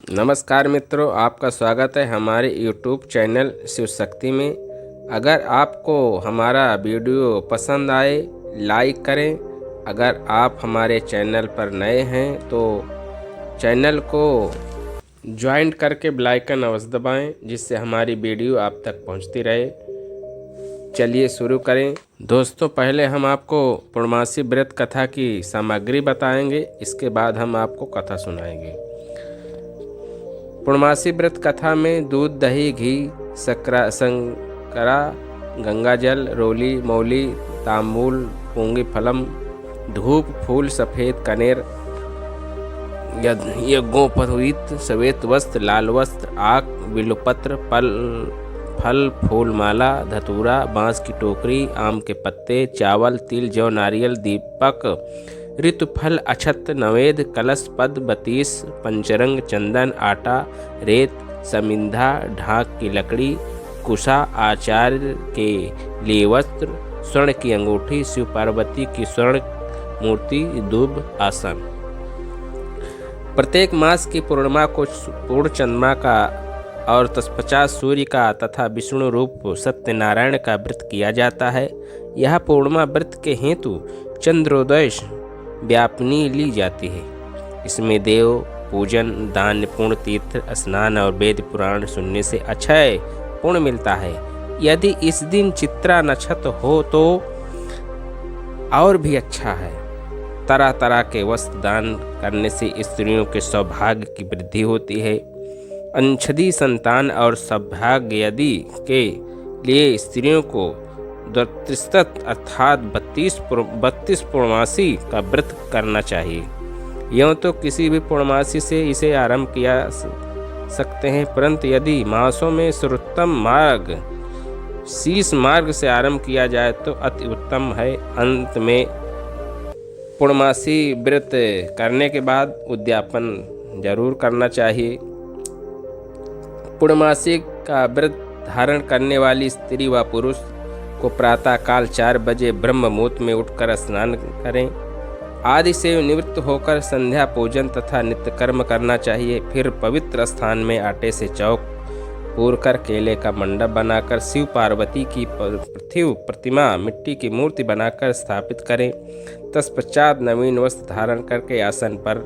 नमस्कार मित्रों, आपका स्वागत है हमारे YouTube चैनल शिव शक्ति में। अगर आपको हमारा वीडियो पसंद आए लाइक करें। अगर आप हमारे चैनल पर नए हैं तो चैनल को ज्वाइन करके बेल आइकन अवश्य दबाएं, जिससे हमारी वीडियो आप तक पहुंचती रहे। चलिए शुरू करें। दोस्तों, पहले हम आपको पूर्णमासी व्रत कथा की सामग्री बताएंगे, इसके बाद हम आपको कथा सुनाएंगे। पूर्णमासी व्रत कथा में दूध, दही, घी, शंकरा, गंगाजल, रोली, मौली, तांबूल, पूंगी फलम, धूप, फूल, सफ़ेद कनेर, यज्ञोपवीत, श्वेत वस्त्र, लाल वस्त्र, आक, बिल्वपत्र, फल, फूल माला, धतूरा, बांस की टोकरी, आम के पत्ते, चावल, तिल, जौ, नारियल, दीपक, ऋतुफल, अक्षत, नवेद, कलश, पद, बतीस, पंचरंग, चंदन, आटा, रेत, समिंधा, ढाक की लकड़ी, कुशा, आचार्य के लिए वस्त्र, स्वर्ण की अंगूठी, शिव पार्वती की स्वर्ण मूर्ति, दूब, आसन। प्रत्येक मास की पूर्णिमा को पूर्ण चंद्रमा का और 50 सूर्य का तथा विष्णु रूप सत्यनारायण का व्रत किया जाता है। यह पूर्णिमा व्रत के हेतु चंद्रोदय व्यापनी ली जाती है। इसमें देव पूजन, दान, पुण्य, तीर्थ स्नान और वेद पुराण सुनने से अक्षय पुण्य मिलता है। यदि इस दिन चित्रा नक्षत्र हो तो और भी अच्छा है। तरह तरह के वस्त्र दान करने से स्त्रियों के सौभाग्य की वृद्धि होती है। अनछदी संतान और सौभाग्य यदि के लिए स्त्रियों को द्वितीयत अर्थात 32 पूर्णमासी का व्रत करना चाहिए। यूँ तो किसी भी पूर्णमासी से इसे आरंभ किया सकते हैं, परंतु यदि मासों में सर्वोत्तम मार्ग शीश मार्ग से आरंभ किया जाए तो अति उत्तम है। अंत में पूर्णमासी व्रत करने के बाद उद्यापन जरूर करना चाहिए। पूर्णमासी का व्रत धारण करने वाली स्त्री व पुरुष को प्रातः काल 4 बजे ब्रह्म मुहूर्त में उठकर स्नान करें। आदि से निवृत्त होकर संध्या पूजन तथा नित्य कर्म करना चाहिए। फिर पवित्र स्थान में आटे से चौक पूरकर केले का मंडप बनाकर शिव पार्वती की पार्थिव प्रतिमा मिट्टी की मूर्ति बनाकर स्थापित करें। तत्पश्चात नवीन वस्त्र धारण करके आसन पर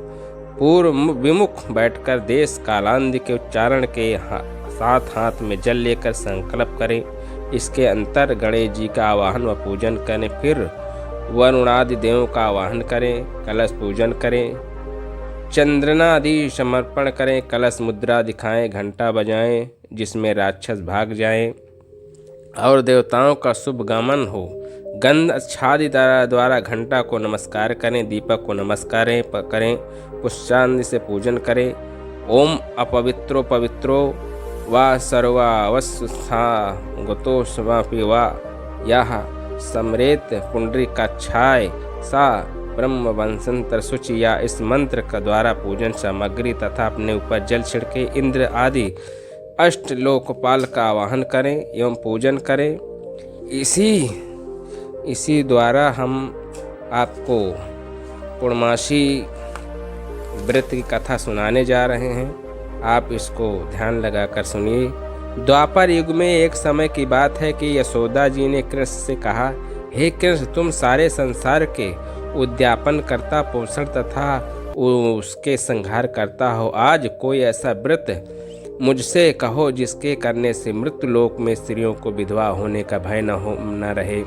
पूर्व विमुख बैठकर देश कालांद के उच्चारण के साथ हाथ में जल लेकर संकल्प करें। इसके अंतर गणेश जी का आवाहन व पूजन करें। फिर वरुणादि देवों का आवाहन करें, कलश पूजन करें, चंद्रना आदि समर्पण करें, कलश मुद्रा दिखाएं, घंटा बजाएं जिसमें राक्षस भाग जाएं और देवताओं का शुभ गमन हो। गंध आच्छादि द्वारा घंटा को नमस्कार करें, दीपक को नमस्कार करें, पुष्पांजलि से पूजन करें। ओम अपवित्रो पवित्रो वा सर्वावस्था गतो समापि वा यह समरेत पुंडरीकाक्षाय सा ब्रह्म वंशंतर शुचि। या इस मंत्र का द्वारा पूजन सामग्री तथा अपने ऊपर जल छिड़के इंद्र आदि अष्ट लोकपाल का आवाहन करें एवं पूजन करें। इसी द्वारा हम आपको पूर्णमासी व्रत की कथा सुनाने जा रहे हैं। आप इसको ध्यान लगाकर सुनिए। द्वापर युग में एक समय की बात है कि यशोदा जी ने कृष्ण से कहा, हे कृष्ण, तुम सारे संसार के उद्यापन करता, पोषण तथा उसके संहार करता हो। आज कोई ऐसा व्रत मुझसे कहो जिसके करने से मृत्यु लोक में स्त्रियों को विधवा होने का भय न रहे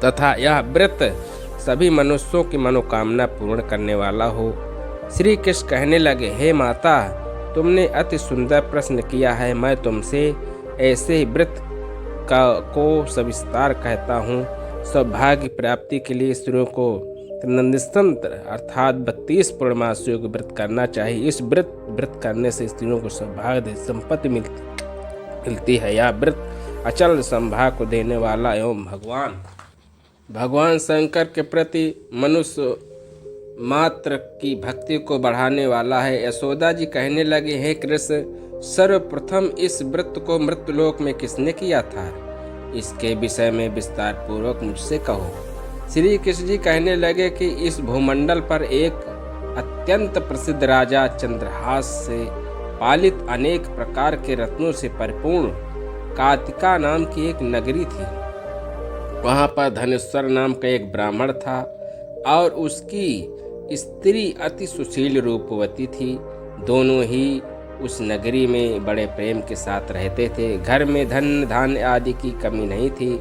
तथा यह व्रत सभी मनुष्यों की मनोकामना पूर्ण करने वाला हो। श्री कृष्ण कहने लगे, हे माता, तुमने अति सुंदर प्रश्न किया है। मैं तुमसे ऐसे ही व्रत को सविस्तार कहता हूँ। सौभाग्य प्राप्ति के लिए स्त्रियों को नंदिस्तंत्र अर्थात 32 पूर्णमासियों का व्रत करना चाहिए। इस व्रत करने से स्त्रियों को सौभाग्य संपत्ति मिलती है। यह व्रत अचल संभाग को देने वाला एवं भगवान शंकर के प्रति मनुष्य मात्र की भक्ति को बढ़ाने वाला है। यशोदा जी कहने लगे, हे कृष्ण, सर्वप्रथम इस व्रत को मृत्युलोक में किसने किया था? इसके विषय में विस्तार पूर्वक मुझसे कहो। श्री कृष्ण जी कहने लगे कि इस भूमंडल पर एक अत्यंत प्रसिद्ध राजा चंद्रहास से पालित अनेक प्रकार के रत्नों से परिपूर्ण कातिका नाम की एक नगरी थी। वहाँ पर धनेश्वर नाम का एक ब्राह्मण था और उसकी स्त्री अति सुशील रूपवती थी। दोनों ही उस नगरी में बड़े प्रेम के साथ रहते थे। घर में धन धान्य आदि की कमी नहीं थी।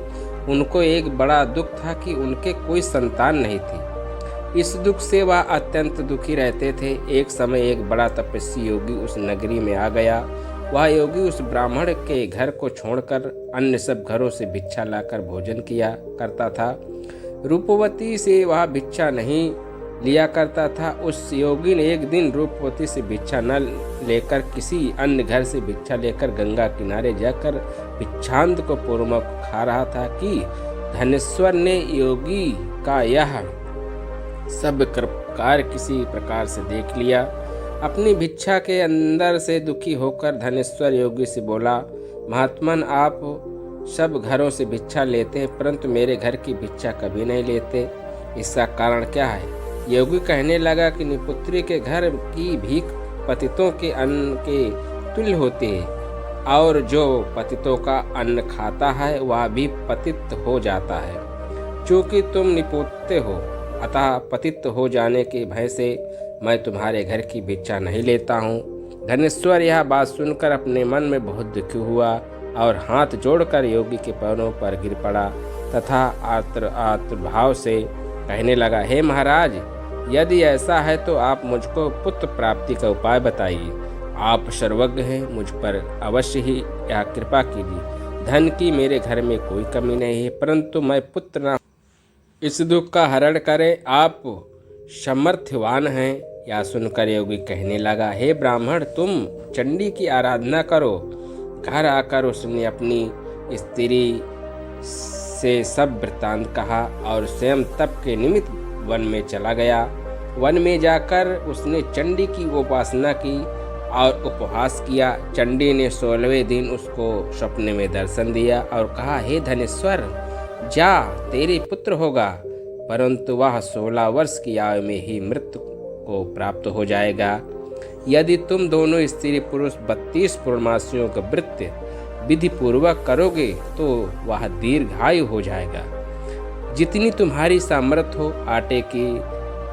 उनको एक बड़ा दुख था कि उनके कोई संतान नहीं थी। इस दुख से वह अत्यंत दुखी रहते थे। एक समय एक बड़ा तपस्वी योगी उस नगरी में आ गया। वह योगी उस ब्राह्मण के घर को छोड़कर अन्य सब घरों से भिक्षा लाकर भोजन किया करता था। रूपवती से वह भिक्षा नहीं लिया करता था। उस योगी ने एक दिन रूपवती से भिक्षा न लेकर किसी अन्य घर से भिक्षा लेकर गंगा किनारे जाकर भिक्षांत को पूर्वक खा रहा था कि धनेश्वर ने योगी का यह सब कार्य किसी प्रकार से देख लिया। अपनी भिक्षा के अंदर से दुखी होकर धनेश्वर योगी से बोला, महात्मन, आप सब घरों से भिक्षा लेते हैं परंतु मेरे घर की भिक्षा कभी नहीं लेते, इसका कारण क्या है? योगी कहने लगा कि निपुत्री के घर की भीख पतितों के अन्न के तुल्य होती है और जो पतितों का अन्न खाता है वह भी पतित हो जाता है। चूँकि तुम निपुत्य हो अतः पतित हो जाने के भय से मैं तुम्हारे घर की भिक्षा नहीं लेता हूँ। धनेश्वर यह बात सुनकर अपने मन में बहुत दुखी हुआ और हाथ जोड़कर योगी के पैरों पर गिर पड़ा तथा आर्त भाव से कहने लगा, हे महाराज, यदि ऐसा है तो आप मुझको पुत्र प्राप्ति का उपाय बताइए। आप सर्वज्ञ हैं, मुझ पर अवश्य ही यह कृपा कीजिए। धन की मेरे घर में कोई कमी नहीं है परंतु मैं पुत्र न इस दुख का हरण करें। आप समर्थवान हैं। यह सुनकर योगी कहने लगा, हे ब्राह्मण, तुम चंडी की आराधना करो। घर आकर उसने अपनी स्त्री से सब वृत्तांत कहा और स्वयं तप के निमित्त वन में चला गया। वन में जाकर उसने चंडी की उपासना की और उपवास किया। चंडी ने 16वें दिन उसको सपने में दर्शन दिया और कहा, हे धनेश्वर, जा, तेरे पुत्र होगा परंतु वह 16 वर्ष की आयु में ही मृत्यु को प्राप्त हो जाएगा। यदि तुम दोनों स्त्री पुरुष 32 पूर्णमासियों का व्रत विधि पूर्वक करोगे तो वह दीर्घायु हो जाएगा। जितनी तुम्हारी सामर्थ्य हो आटे के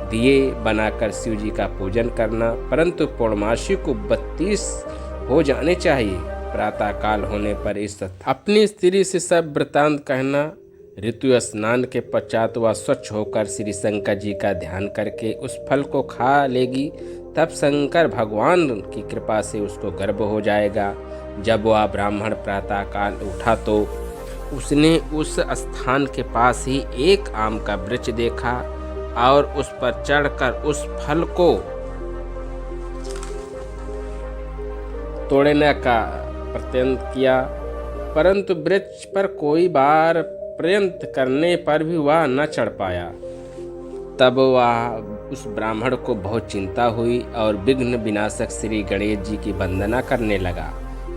दिए बनाकर शिव जी का पूजन करना, परंतु पूर्णमासी को 32 हो जाने चाहिए। प्रातः काल होने पर इस अपनी स्त्री से सब वृत्तांत कहना। ऋतु स्नान के पश्चात वह स्वच्छ होकर श्री शंकर जी का ध्यान करके उस फल को खा लेगी। तब शंकर भगवान की कृपा से उसको गर्भ हो जाएगा। जब वह ब्राह्मण प्रातः काल उठा तो उसने उस स्थान के पास ही एक आम का वृक्ष देखा और उस पर चढ़कर उस फल को तोड़ने का प्रयत्न किया, परंतु वृक्ष पर कोई बार प्रयत्न करने पर भी वह न चढ़ पाया। तब वह उस ब्राह्मण को बहुत चिंता हुई और विघ्न विनाशक श्री गणेश जी की वंदना करने लगा।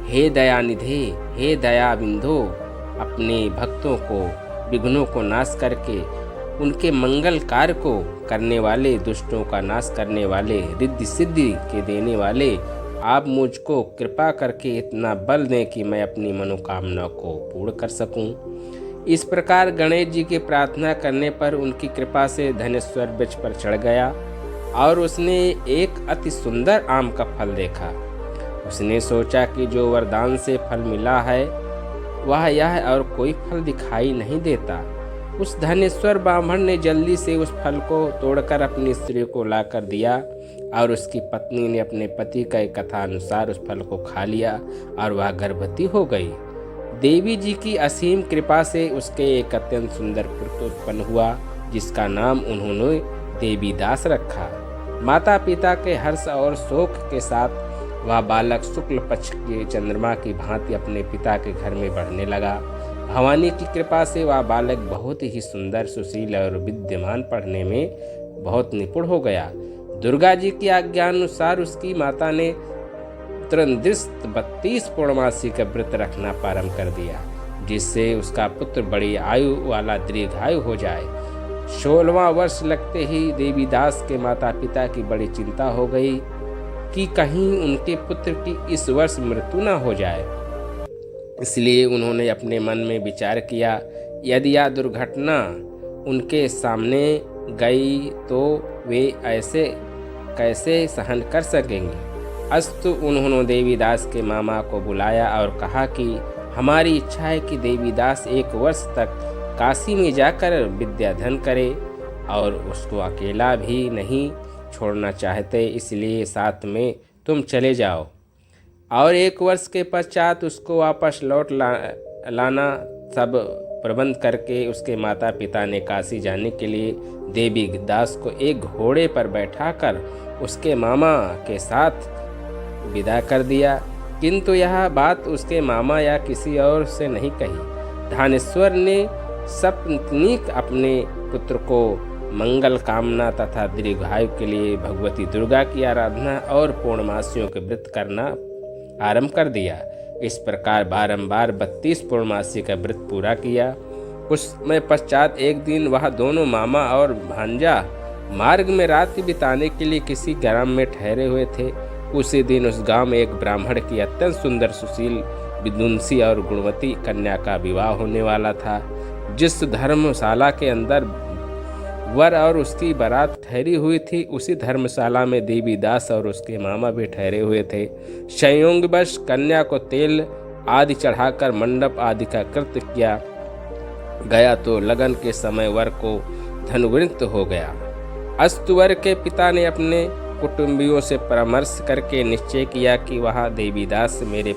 हे दयानिधि, हे दया बिंदु, अपने भक्तों को विघ्नों को नाश करके उनके मंगल कार्य को करने वाले, दुष्टों का नाश करने वाले, रिद्धि सिद्धि के देने वाले, आप मुझको कृपा करके इतना बल दें कि मैं अपनी मनोकामना को पूर्ण कर सकूं। इस प्रकार गणेश जी की प्रार्थना करने पर उनकी कृपा से धनेश्वर वृक्ष पर चढ़ गया और उसने एक अति सुंदर आम का फल देखा। उसने सोचा कि जो वरदान से फल मिला है वह यह और कोई फल दिखाई नहीं देता। उस धनेश्वर ब्राह्मण ने जल्दी से उस फल को तोड़कर अपनी स्त्री को लाकर दिया और उसकी पत्नी ने अपने पति का कथा अनुसार उस फल को खा लिया और वह गर्भवती हो गई। देवी जी की असीम कृपा से उसके एक अत्यंत सुंदर पुत्र उत्पन्न हुआ जिसका नाम उन्होंने देवीदास रखा। माता पिता के हर्ष और शोक के साथ वह बालक शुक्ल पक्ष के चंद्रमा की भांति अपने पिता के घर में बढ़ने लगा। भवानी की कृपा से वह बालक बहुत ही सुंदर, सुशील और विद्यमान, पढ़ने में बहुत निपुण हो गया। दुर्गा जी की आज्ञा अनुसार उसकी माता ने तुरंत 32 पूर्णमासी का व्रत रखना प्रारंभ कर दिया जिससे उसका पुत्र बड़ी आयु वाला दीर्घायु हो जाए। 16वां वर्ष लगते ही देवीदास के माता पिता की बड़ी चिंता हो गई कि कहीं उनके पुत्र की इस वर्ष मृत्यु न हो जाए। इसलिए उन्होंने अपने मन में विचार किया, यदि यह दुर्घटना उनके सामने गई तो वे ऐसे कैसे सहन कर सकेंगे। अस्तु उन्होंने देवीदास के मामा को बुलाया और कहा कि हमारी इच्छा है कि देवीदास 1 वर्ष तक काशी में जाकर विद्याधन करे और उसको अकेला भी नहीं छोड़ना चाहते, इसलिए साथ में तुम चले जाओ और 1 वर्ष के पश्चात उसको वापस लौट लाना। सब प्रबंध करके उसके माता पिता ने काशी जाने के लिए देवीदास को एक घोड़े पर बैठाकर उसके मामा के साथ विदा कर दिया। किंतु यह बात उसके मामा या किसी और से नहीं कही। धानेश्वर ने सपत्नीक अपने पुत्र को मंगल कामना तथा दीर्घायु के लिए भगवती दुर्गा की आराधना और पूर्णमासियों के व्रत करना आरंभ कर दिया। इस प्रकार बारंबार 32 पूर्णमासी का व्रत पूरा किया। उसमें पश्चात एक दिन वह दोनों मामा और भांजा मार्ग में रात बिताने के लिए किसी ग्राम में ठहरे हुए थे। उसी दिन उस गांव में एक ब्राह्मण की अत्यंत सुंदर, सुशील, विद्वांसी और गुणवती कन्या का विवाह होने वाला था। जिस धर्मशाला के अंदर वर और उसकी बारात ठहरी हुई थी, उसी धर्मशाला में देवीदास और उसके मामा भी ठहरे हुए थे। संयोगवश कन्या को तेल आदि चढ़ाकर मंडप आदि का कृत्य किया गया तो लगन के समय वर को धनुवृत्त हो गया। अस्तु वर के पिता ने अपने कुटुंबियों से परामर्श करके निश्चय किया कि वह देवीदास मेरे